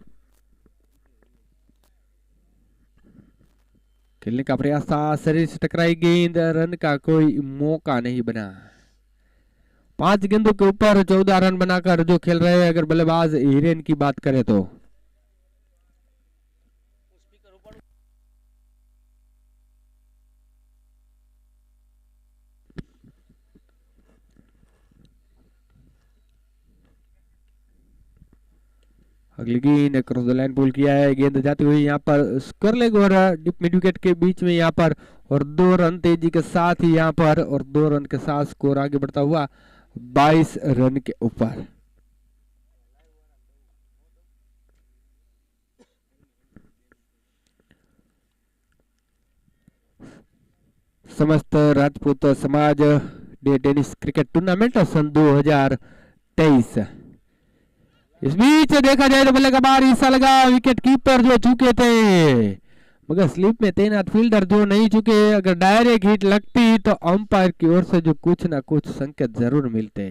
खेलने का प्रयास था, शरीर से टकराई गेंद, रन का कोई मौका नहीं बना। 5 गेंदों के ऊपर 14 रन बनाकर जो खेल रहे हैं अगर बल्लेबाज हिरेन की बात करें तो। अगली गेंद क्रॉस द लाइन पुल किया है, गेंद जाती हुई यहाँ पर स्क्वायर लेग और डिप मिड विकेट के बीच में यहाँ पर, और 2 रन तेजी के साथ ही यहाँ पर, और 2 रन के साथ स्कोर आगे बढ़ता हुआ 22 रन के ऊपर। समस्त राजपूत समाज डे टेनिस क्रिकेट टूर्नामेंट सन 2023। इस बीच देखा जाए तो बल्लेबाज हिस्सा लगा, विकेट कीपर जो चुके थे, मगर स्लिप में तैनात फील्डर जो नहीं चुके। अगर डायरेक्ट हिट लगती तो अंपायर की ओर से जो कुछ ना कुछ संकेत जरूर मिलते।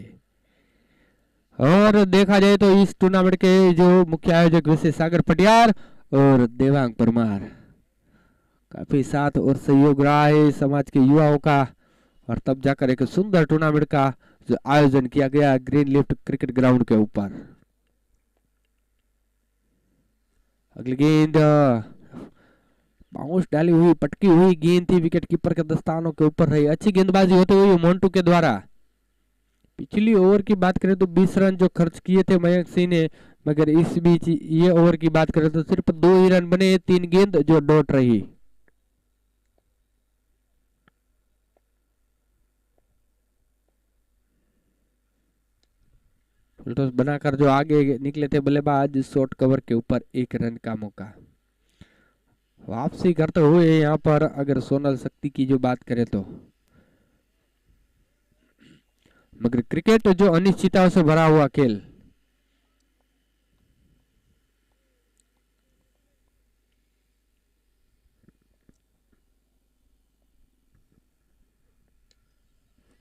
और देखा जाए तो इस टूर्नामेंट के जो मुख्य आयोजक विशेष सागर पटियार और देवांग परमार, काफी साथ और सहयोग रहा है समाज के युवाओं का, और तब जाकर एक सुंदर टूर्नामेंट का जो आयोजन किया गया ग्रीन लिफ्ट क्रिकेट ग्राउंड के ऊपर। अगली गेंद बाउंस डाली हुई पटकी हुई गेंद थी, विकेट कीपर के दस्तानों के ऊपर रही। अच्छी गेंदबाजी होते हुए मोन्टू के द्वारा। पिछली ओवर की बात करें तो 20 रन जो खर्च किए थे मयंक सिंह ने, मगर इस बीच ये ओवर की बात करें तो सिर्फ 2 ही रन बने, 3 गेंद जो डॉट रही। फुलटॉस बनाकर जो आगे निकले थे बल्लेबाज, शॉर्ट कवर के ऊपर 1 रन का मौका। वापसी करते हुए यहाँ पर अगर सोनल शक्ति की जो बात करें तो, मगर क्रिकेट जो अनिश्चितताओं से भरा हुआ खेल।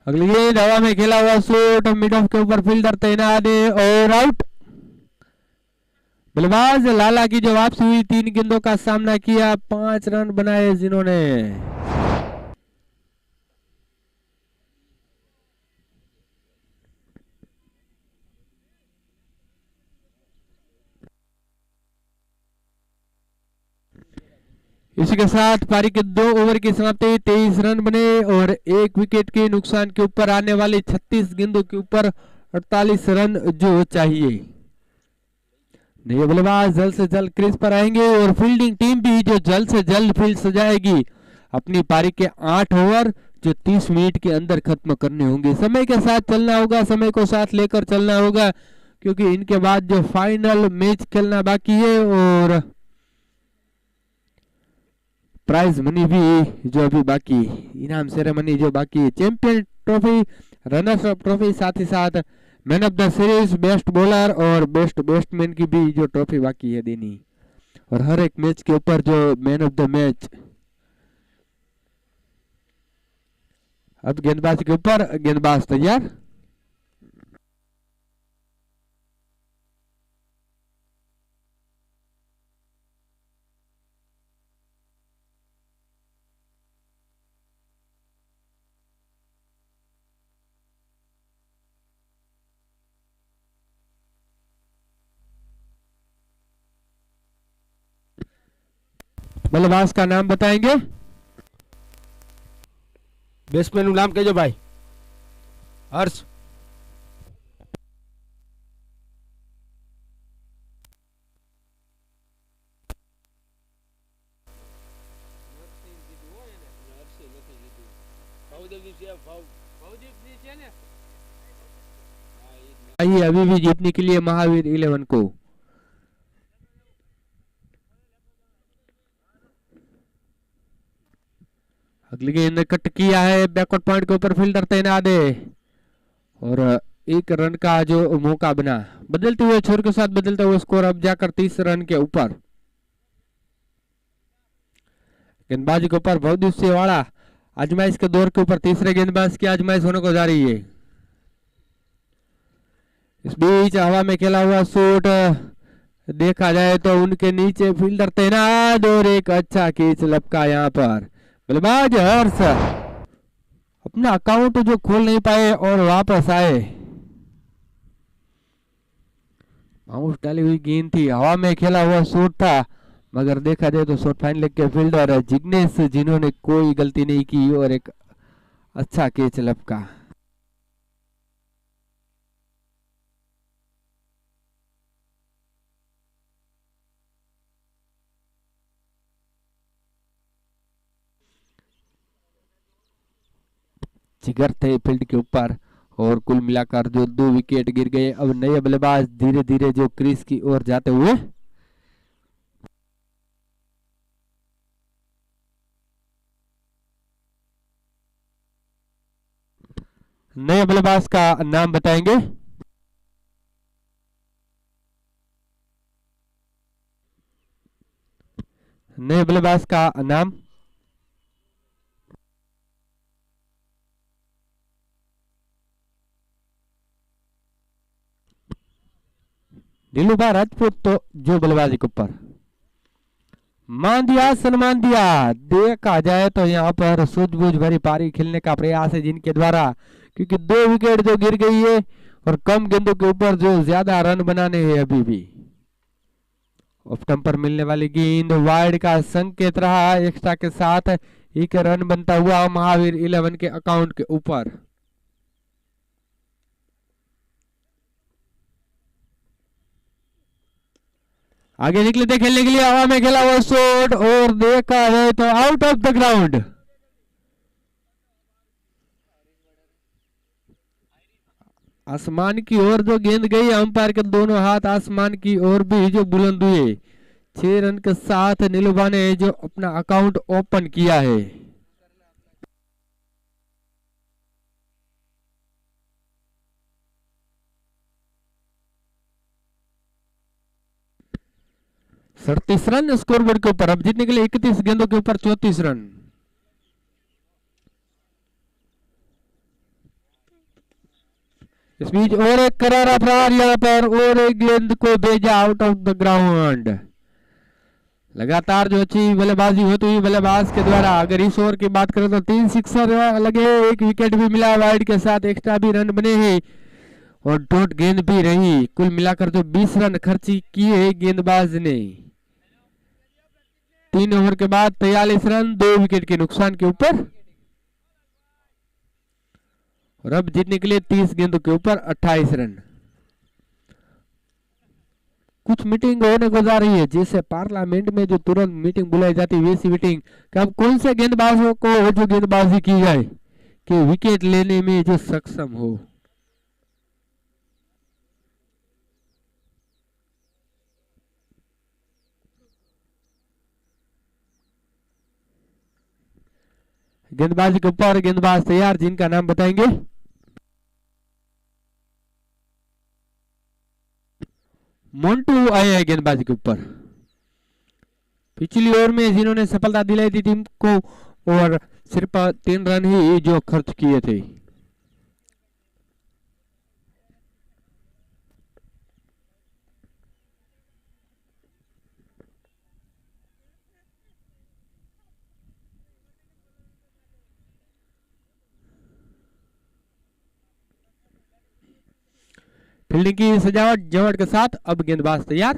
अगली गेंद हवा में खेला हुआ शॉट, मिड ऑफ के ऊपर फील्डर तैनात है और आउट। बल्लेबाज लाला की जो वापसी हुई, 3 गेंदों का सामना किया, 5 रन बनाए जिन्होंने। इसी के साथ पारी के 2 ओवर की समाप्ति, 23 रन बने और 1 विकेट के नुकसान के ऊपर आने वाले 36 गेंदों के ऊपर 48 रन जो चाहिए। नए बल्लेबाज जल्द से जल्द क्रीज पर आएंगे और फील्डिंग टीम भी जो जल्द से जल्द फील्ड सजाएगी। अपनी पारी के 8 ओवर जो 30 मिनट के अंदर खत्म करने होंगे। समय के साथ चलना होगा, समय को साथ लेकर चलना होगा, क्योंकि इनके बाद जो फाइनल मैच खेलना बाकी है और प्राइज मनी भी जो अभी बाकी, इनाम सेरेमनी जो बाकी है, champion trophy, runners up trophy, साथ ही साथ man of the series, best bowler और बेस्ट बैट्समैन की भी जो ट्रॉफी बाकी है देनी, और हर एक मैच के ऊपर जो मैन ऑफ द मैच। अब गेंदबाज के ऊपर, गेंदबाज तैयार। बल्लेबाज का नाम बताएंगे। बैट्समैन નું નામ કહેજો ભાઈ. હર્ષ. आइए अभी भी जीतने के लिए महावीर 11 को। अगली गेंद कट किया है, बैकवर्ड पॉइंट के ऊपर फील्डर तैनात है और 1 रन का जो मौका बना। बदलते हुए छोर के साथ बदलते हुए स्कोर अब जाकर 30 रन के ऊपर। गेंदबाजी के ऊपर बहुत से वाला आजमाइश के दौर के ऊपर तीसरे गेंदबाज की आजमाइश होने को जा रही है। इस बीच हवा में खेला हुआ शॉट, देखा जाए तो उनके नीचे फील्डर तैनात और एक अच्छा कैच लपका यहाँ पर। बल्लेबाज हर्ष अपना अकाउंट जो खोल नहीं पाए और वापस आए। बाउंस डाली हुई गेंद थी, हवा में खेला हुआ शॉट था, मगर देखा जाए तो शॉट फाइन लेग के फील्डर जिग्नेश जिन्होंने कोई गलती नहीं की और एक अच्छा कैच लपका। जिगर थे फील्ड के ऊपर और कुल मिलाकर जो 2 विकेट गिर गए। अब नए बल्लेबाज धीरे धीरे जो क्रीज की ओर जाते हुए नए बल्लेबाज का नाम बताएंगे। नए बल्लेबाज का नाम नीलूबा राजपूत तो जो बल्लेबाजी के ऊपर मान दिया, सम्मान दिया। देखा जाए तो यहाँ पर सूझबूझ भरी पारी खेलने का प्रयास है जिनके द्वारा, क्योंकि 2 विकेट जो गिर गई है और कम गेंदों के ऊपर जो ज्यादा रन बनाने हैं अभी भी। ऑफ स्टंप पर मिलने वाली गेंद वाइड का संकेत रहा। एक्स्ट्रा के साथ एक रन बनता हुआ महावीर 11 के अकाउंट के ऊपर। आगे निकले थे खेलने के लिए, हवा में खेला वो शॉट और देखा है तो आउट ऑफ द ग्राउंड। आसमान की ओर जो गेंद गई, अंपायर के दोनों हाथ आसमान की ओर भी जो बुलंद हुए। 6 रन के साथ नीलूबा ने जो अपना अकाउंट ओपन किया है। सड़तीस रन स्कोरबोर्ड के ऊपर। अब जीतने के लिए 31 गेंदों के ऊपर 34 रन। इस बीच और एक करारा प्रहार यहाँ पर और एक गेंद को भेजा आउट ऑफ द ग्राउंड। लगातार जो अच्छी बल्लेबाजी होती हुई बल्लेबाज के द्वारा, अगर इस ओवर की बात करें तो 3 सिक्सर लगे, 1 विकेट भी मिला, वाइड के साथ एक्स्ट्रा भी रन बने हैं और डॉट गेंद भी रही। कुल मिलाकर जो 20 रन खर्ची किए गेंदबाज ने। 3 ओवर के बाद 43 रन 2 विकेट के नुकसान के ऊपर। और अब जीतने के लिए 30 गेंदों के ऊपर 28 रन। कुछ मीटिंग होने को जा रही है, जैसे पार्लियामेंट में जो तुरंत मीटिंग बुलाई जाती है वैसी मीटिंग। कब कौन से गेंदबाजों को जो गेंदबाजी की जाए कि विकेट लेने में जो सक्षम हो। गेंदबाजी के ऊपर गेंदबाज तैयार, जिनका नाम बताएंगे। मोन्टू आए हैं गेंदबाजी के ऊपर। पिछली ओवर में जिन्होंने सफलता दिलाई थी टीम को और सिर्फ 3 रन ही जो खर्च किए थे। फील्डिंग की सजावट जवट के साथ अब गेंदबाज तैयार।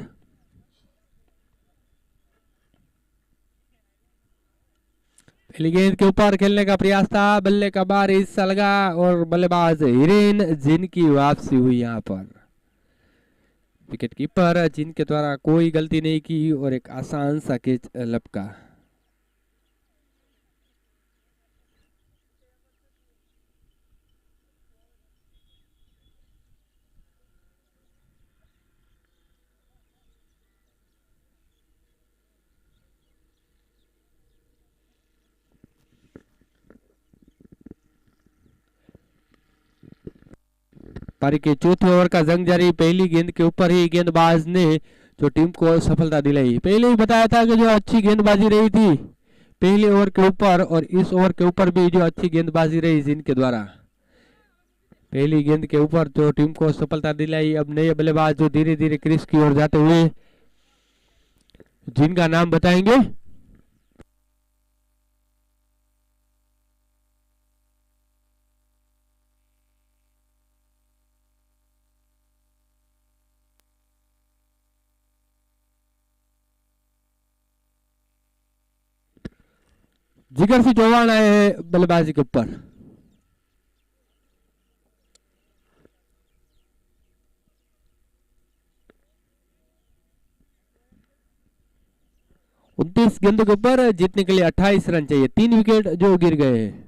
पहली गेंद के ऊपर खेलने का प्रयास था, बल्ले का बार हिस्सा लगा और बल्लेबाज हिरेन जिनकी वापसी हुई यहाँ पर। विकेट कीपर जिनके द्वारा कोई गलती नहीं की और एक आसान सा कैच लपका। पारी के चौथे ओवर का जंग जारी। पहली गेंद के ऊपर ही गेंदबाज ने जो टीम को सफलता दिलाई। पहले ही बताया था कि जो अच्छी गेंदबाजी रही थी पहले ओवर के ऊपर और इस ओवर के ऊपर भी जो अच्छी गेंदबाजी रही जिनके द्वारा पहली गेंद के ऊपर जो टीम को सफलता दिलाई। अब नए बल्लेबाज जो धीरे धीरे क्रीज की ओर जाते हुए, जिनका नाम बताएंगे। जिगर सिंह चौहान आए हैं बल्लेबाजी के ऊपर। उनतीस गेंदों के ऊपर जीतने के लिए 28 रन चाहिए। 3 विकेट जो गिर गए हैं।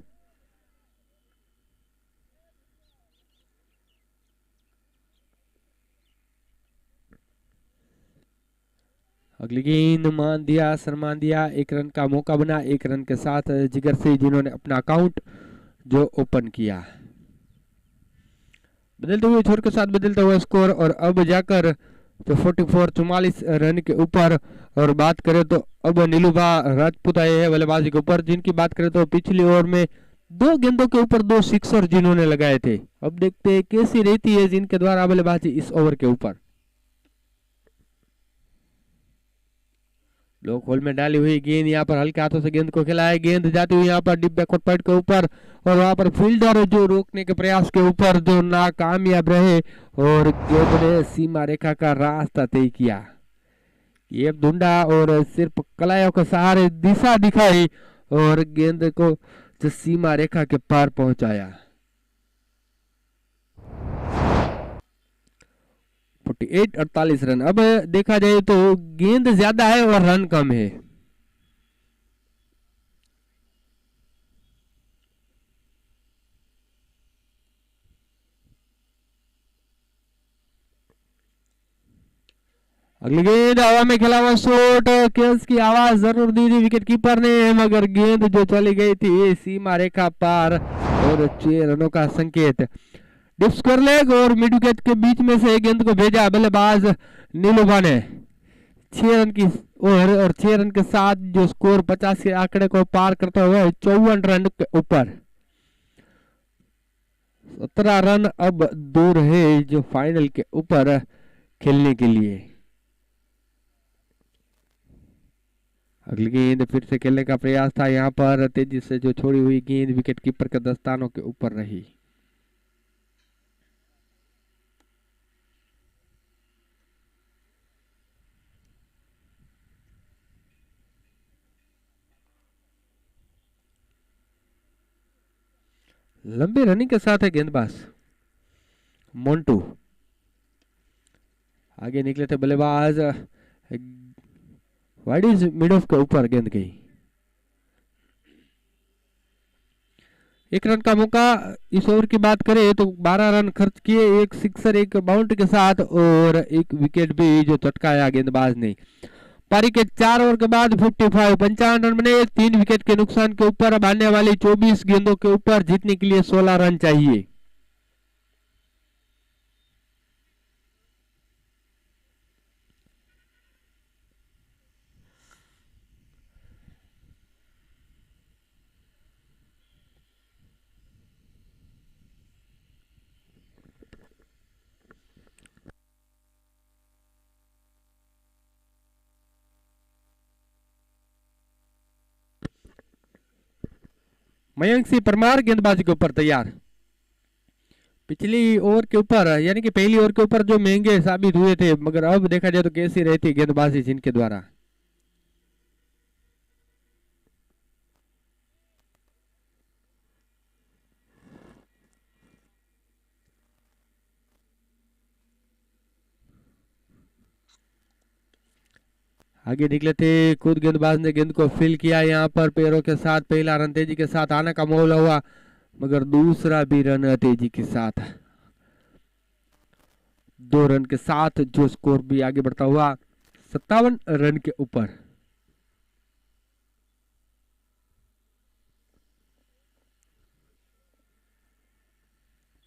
अगली गेंद मान दिया, सन्मान दिया, 1 रन का मौका बना 1 रन के साथ जिगर सिंह जिन्होंने अपना अकाउंट जो ओपन किया। बदलते हुए छोर के साथ बदलता हुआ स्कोर और अब जाकर तो 44 रन के ऊपर। और बात करें तो अब नीलूभा राजपूत आए हैं बल्लेबाजी के ऊपर, जिनकी बात करें तो पिछली ओवर में 2 गेंदों के ऊपर 2 सिक्सर जिन्होंने लगाए थे। अब देखते हैं कैसी रहती है जिनके द्वारा बल्लेबाजी इस ओवर के ऊपर। लो खोल में डाली हुई गेंद, यहाँ पर हल्के हाथों से गेंद को खेला है, गेंद जाती हुई यहाँ पर डिप बैकवर्ड पैड के ऊपर और वहां पर फील्डर जो रोकने के प्रयास के ऊपर जो नाकामयाब रहे और गेंद ने सीमा रेखा का रास्ता तय किया। ये धुंडा और सिर्फ कलायों के सहारे दिशा दिखाई और गेंद को जो सीमा रेखा के पार पहुंचाया। 48 रन। अब देखा जाए तो गेंद ज्यादा है और रन कम है। अगली गेंद हवा में खेला हुआ शॉट, कैच की आवाज जरूर दी थी विकेट कीपर ने, मगर गेंद जो चली गई थी सीमा रेखा पार और 6 रनों का संकेत। डिप स्क्वायर लेग और मिड विकेट के बीच में से गेंद को भेजा बल्लेबाज नीलूभा ने। 6 रन की ओवर और 6 रन के साथ जो स्कोर 50 के आंकड़े को पार करता हुआ 54 रन के ऊपर। 17 रन अब दूर है जो फाइनल के ऊपर खेलने के लिए। अगली गेंद फिर से खेलने का प्रयास था, यहाँ पर तेजी से जो छोड़ी हुई गेंद विकेट कीपर के दस्तानों के ऊपर रही। लंबी रनिंग के साथ है गेंदबाज मोन्टू। आगे निकले थे बल्लेबाज, वाइड इज मिड ऑफ के ऊपर गेंद गई। 1 रन का मौका। इस ओवर की बात करें तो 12 रन खर्च किए, 1 सिक्सर 1 बाउंड्री के साथ और 1 विकेट भी जो चटकाया गेंदबाज ने। पारी के 4 ओवर के बाद 55 रन बने, 3 विकेट के नुकसान के ऊपर। अब आने वाली 24 गेंदों के ऊपर जीतने के लिए 16 रन चाहिए। मयंक सिंह परमार गेंदबाजी के ऊपर तैयार। पिछली ओवर के ऊपर यानी कि पहली ओवर के ऊपर जो महंगे साबित हुए थे, मगर अब देखा जाए तो कैसी रहती गेंदबाजी जिनके द्वारा। आगे निकले थे, खुद गेंदबाज ने गेंद को फील किया, यहाँ पर पैरों के साथ पहला रन तेजी के साथ आने का मामला हुआ, मगर दूसरा भी रन तेजी के साथ 2 रन के साथ जो स्कोर भी आगे बढ़ता हुआ 57 रन के ऊपर।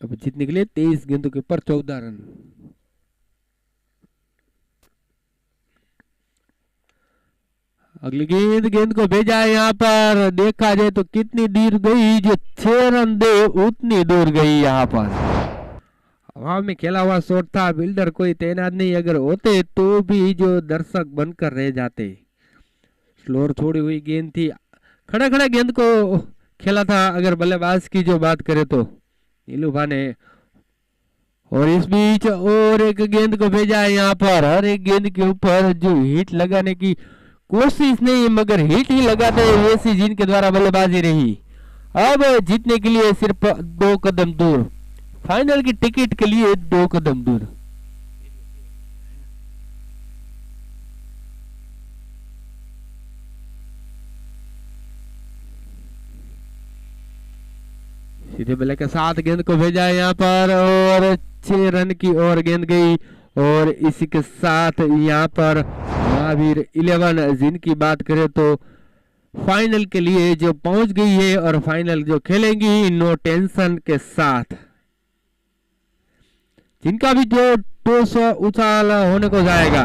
अब जीत निकले 23 गेंदों के ऊपर 14 रन। अगली गेंद को भेजा है, यहाँ पर देखा जाए तो कितनी दूर गई, जो 6 रन दे उतनी दूर गई। यहाँ पर हवा में खेला हुआ शॉट था, बिल्डर कोई तैनात नहीं, अगर होते तो भी जो दर्शक बनकर रह जाते। स्लोर छोड़ी हुई गेंद थी, खड़ा खड़ा गेंद को खेला था अगर बल्लेबाज की जो बात करें तो नीलूभा ने। और इस बीच और एक गेंद को भेजा है, यहाँ पर हर एक गेंद के ऊपर जो हिट लगाने की कोशिश नहीं, मगर हिट ही लगाते ऐसी जिनके द्वारा बल्लेबाजी रही। अब जीतने के लिए सिर्फ 2 कदम दूर, फाइनल की टिकट के लिए 2 कदम दूर। सीधे बल्ले के साथ गेंद को भेजा है यहाँ पर और 6 रन की ओर गेंद गई और इसी के साथ यहाँ पर महावीर 11 जिनकी बात करें तो फाइनल के लिए जो पहुंच गई है और फाइनल जो खेलेंगी नो टेंशन के साथ, जिनका भी जो 200 उछाल होने को जाएगा।